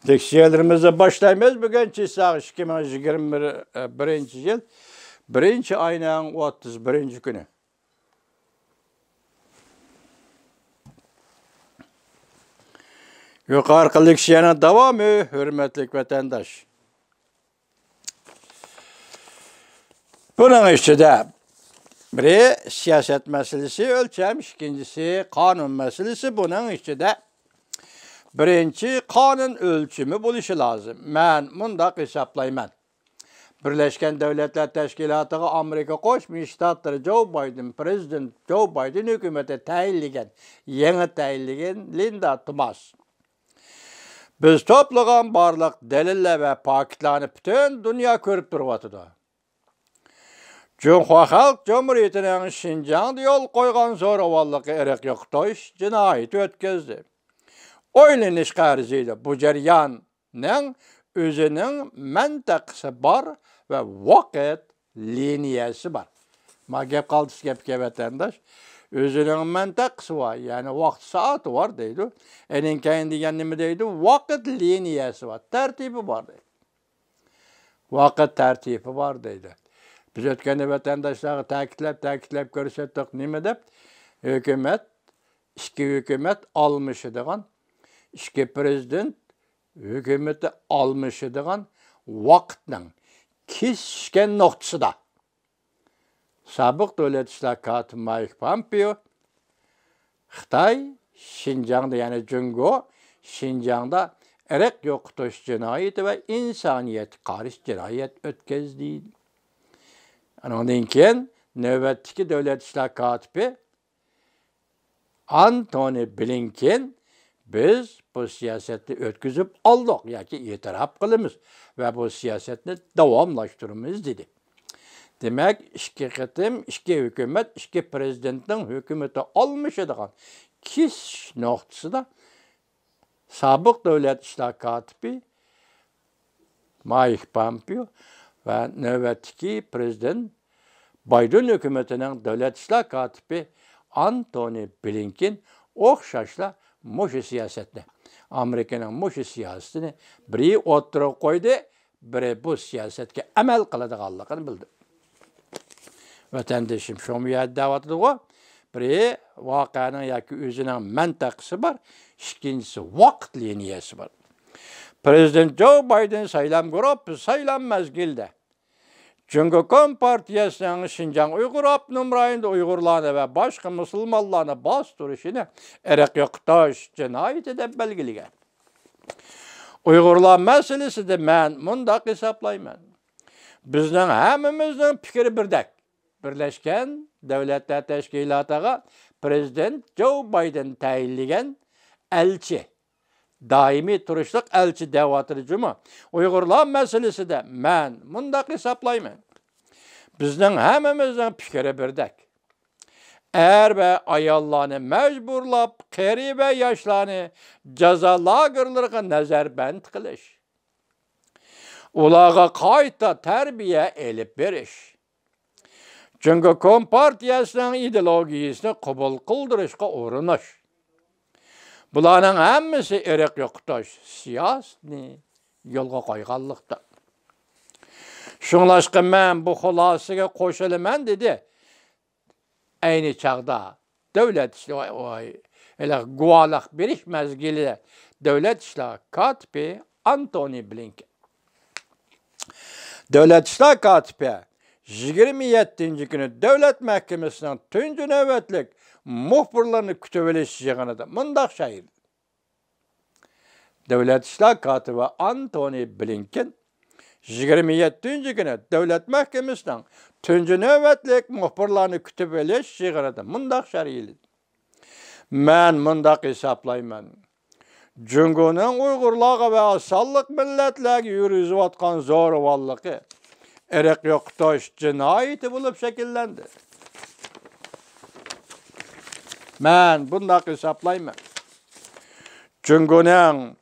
Leksiyalarımıza başlaymayız. Bugün çiğsağ 2021 yıl 1. ayının 31. günü. Yukarı leksiyana devamı, hürmetli vatandaş. Bunun içinde biri siyaset meselesi ölçem, ikincisi kanun meselesi. Bunun içinde birinci kanun ölçümü buluşu lazım. Ben bunda hesaplayman. Birleşken Devletler Teşkilatı'na Amerika Koşmuş Ştatları Joe Biden, Prezident Joe Biden hükümete tayinligen, yeni tayinligen Linda Thomas. Biz toplagan barlık delille ve paketlerini bütün dünya körüp durvatıdı. Cumhuriyet Halk Cumhuriyeti'nin Şincan'da yol koygan zoravallık erek yoktoş cinayeti ötkezdi. Oylen işgariziydi bu ceryanın özünün mentakısı var ve vakit liniyesi var. Ma gep kaldısı gep vatandaş. Özünün mentakısı var. Yani vakit saati var deydi. Enin kendi kendimi deydi. Vakit liniyesi var. Tertibi var deydi. Vakit tertibi var deydi. Biz ötkende vatandaşları takitlep görsettik. Nime dep? Hükümet, iki hükümet almışıdığın, iki prezident hükümeti almışıdığın vaktinin kesken noktası da. Sabık Devlet İşler Katı Mike Pompeo, Xitay, Şincan'da yani Cungo, Şincan'da erek yoktuş cinayeti ve insaniyet karış cinayet ötkezdi. Ondan keyin növbetdeki Devlet İşler Katibi Antony Blinken biz bu siyaseti ötküzüp aldık, yani itiraf kılımız ve bu siyasetini devamlaştırmamız dedi. Demek iki kıtım, iki hükümet, iki prezidentin hükümeti almışıdığın kiş noktası da sabık Devlet İşler Katibi Mike Pompeo ve növbetdeki prezident Biden hükümetinin Devlet İşler Katibi Antony Blinken okşaşla muşu siyasetini, Amerika'nın muşu siyasetini biri oturup koydu, biri bu siyasetke emel kılıdığanlığını bildi. Vatandaşım şomu yaddavatı o, biri vakanın yaki özünün mentakısı var, ikincisi vakt liniyesi var. Prezident Joe Biden saylam kurup, saylam mezgilde. Çünkü Kompartiyasının Şincan Uygur Abnum rayında Uygurlarını ve başka Müslümanlarını bastırışını erek yoktaş cinayeti de belgiligen. Uygurlar meselesi de ben bunda hesaplayman. Bizden hemimizden fikri birdek. Birleşken Devletler Teşkilatı'na Prezident Joe Biden tayinligen elçi. Daimi turuşluk elçi devatırıcımı. Uygurlar meselesi de ben bunda hesaplayman. Bizden hemimizden fikri birdek. Eğer ve ayallarını mecburlap, keri ve yaşlarını ceza lagırlarına nazarbend kılış. Ulağa kayıtta terbiye elip veriş. Çünkü Kompartiyasının ideolojisini kabul kıldırışka uğrunuş. Bularının hemmisi erek yoktaş, siyasni yolga koygallıkta. Şunlaşkı men bu xulasıga koşulumen dedi. Aynı çağda devlet işleri, elə guvalıq biriş mezgili Devlet İşler Katibi Antony Blinken. Devlet İşler Katibi 27. günü Devlet Mahkemesi'nin tüncü nöbetlik muhbirlerini kütübeleşeceğini de mındak şahir. Devlet İşler Katibi Antony Blinken 27. günü Devlet Mahkemesi'nin tüncü nöbetlik muhbirlerini kütübeleşeceğini de mındak şahir. Ben mındak hesaplayman. Cungu'nun Uygurlarga ve asallık milletlerge yürüzüp atkan zoravallığı erek yoktaş cinayeti bulup şekillendi. Ben bundak hesaplayman. Cungu'nun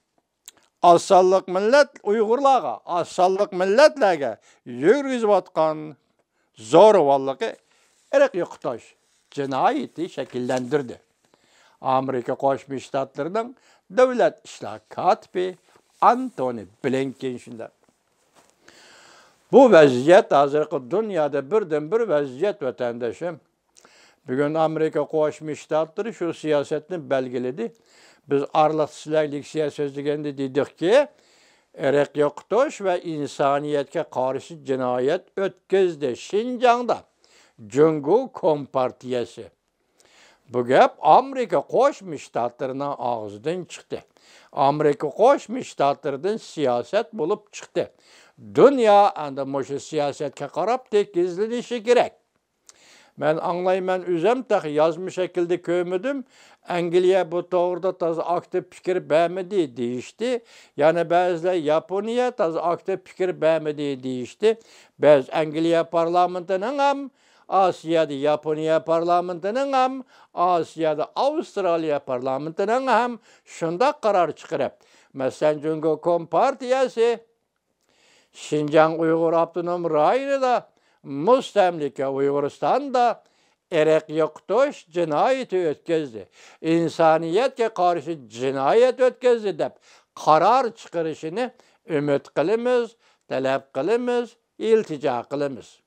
asallık millet Uygurlarga, asallık milletlerge yürüzüp atkan zoravallığı erek yoktaş cinayeti şekillendirdi. Amerika Koşmuş Ştatları'nın Devlet İşler Katibi Antony Blinken şunda. Bu vaziyet hazırki dünyada birden-bir vaziyet vatandaşım. Bugün Amerika Qo'shma Shtatları şu siyasetini belgiledi. Biz arlıq silahlik siyaset degende dedik ki, erek yoqtuş ve insaniyetke karşı cinayet ötküzdi Şinjan'da. Cungu Kompartiyası. Bu gap Amerika Qo'shma Shtatlarının ağzından çıktı. Amerika Qo'shma Shtatlarından siyaset bulup çıktı. Dünya anda şu siyasetke qarab tekizlenişi gerek. Ben anlayman üzem tağı yazmış şekilde köymüdüm. Angliya bu doğruda tazı aktif fikir beğenmedi değişti. Yani bazılar Japonya tazı aktif fikir beğenmedi değişti. Bazı Angliya parlamentinin hem Asya'da Japonya parlamentinin hem Asya'da Avustralya parlamentinin hem şunda karar çıkarıp. Mesela Cumhuriyet Kompartiyası Şinjan Uygur Abdunum Rayı'da Müstemlike Uyguristan'da erek yoktuş cinayeti ötküzdü. İnsaniyetke karşı cinayet ötküzdü dep karar çıkarışını ümit kılımız, talep kılımız, iltica kılımız.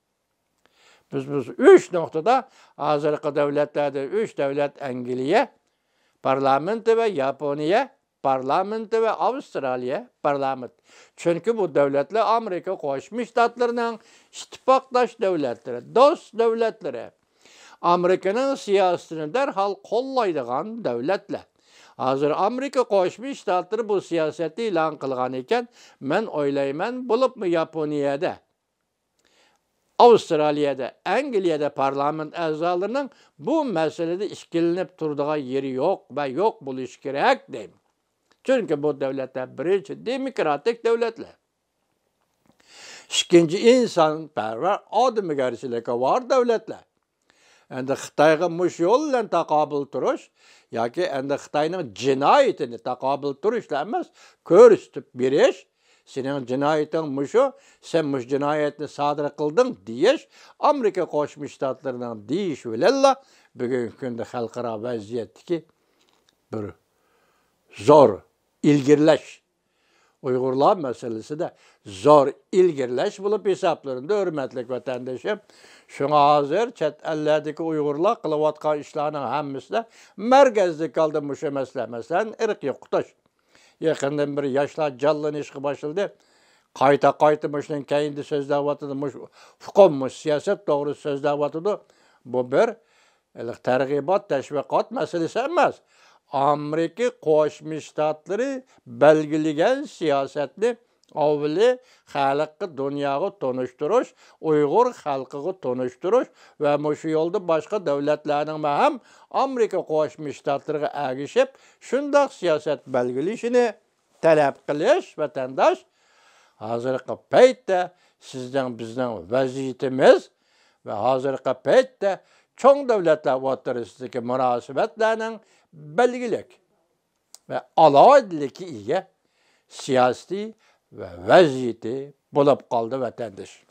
Biz üç noktada hazırki devletlerde üç devlet Angliya, parlamenti ve Japonya, parlamenti ve Avustralya parlament. Çünkü bu devletler Amerika Qo'shma Shtatlarının ittifaqdaş devletleri, dost devletleri. Amerika'nın siyasetini derhal kollaydigan devletler. Hazır Amerika Qo'shma Shtatları bu siyaseti ilan kılgan eken, men oylayman bulup mu Japonya'da, Avustralya'da, Angliya'da parlament azalarının bu meselede işkilinip durduğu yeri yok ve yok buluş gerek deyim. Çünkü bu devletler birinci demokratik devletler. İkinci insanperver adamgarchilikka var devletler. Endi Xitoyga mush yo'l bilan taqobil turish yoki endi Xitoyning jinoyatini taqobil turishlar emas, ko'rsatib berish, sening jinoyating mushu, sen mush jinoyatni sodir qilding deyish, Amerika Qo'shma Shtatlarining deyish bilan bugungi kunda xalqaro vaziyatdagi bir zo'r ilgirlash, Uygurlar meselesi de zor ilgirlash bulup hesaplarında hürmetlik vatandaşım. Şuna hazır chet ellerdeki Uygurlar kılıvatkan işlerinin hemmisine merkezde kaldı muşu mesele. Mesela ırk yokutuş. Yakından bir yaşlar canlanışkı başladı. Kayta muşunun kendi sözlevatıdı. Fukummuş siyaset doğru sözlevatıdı. Bu bir tergibat, teşvikat meselesi emez. Amerika Qo'shma Shtatları belgileyen siyasetni avvali xalqqa dunyoga tonushtirish, Uyg'ur xalqiga tonushtirish va mushu yo'lda boshqa davlatlarning ham Amerika Qo'shma Shtatlariga agishib, shundoq siyosat belgilashini talab qilish vatandosh hozirgi paytda sizning bizning vaziyatimiz va hozirgi paytda cho'ng davlatlar o'rtasidagi munosabatlarning belgilik ve alayidliki ega siyasi ve vaziyeti bulup kaldı vatandaş.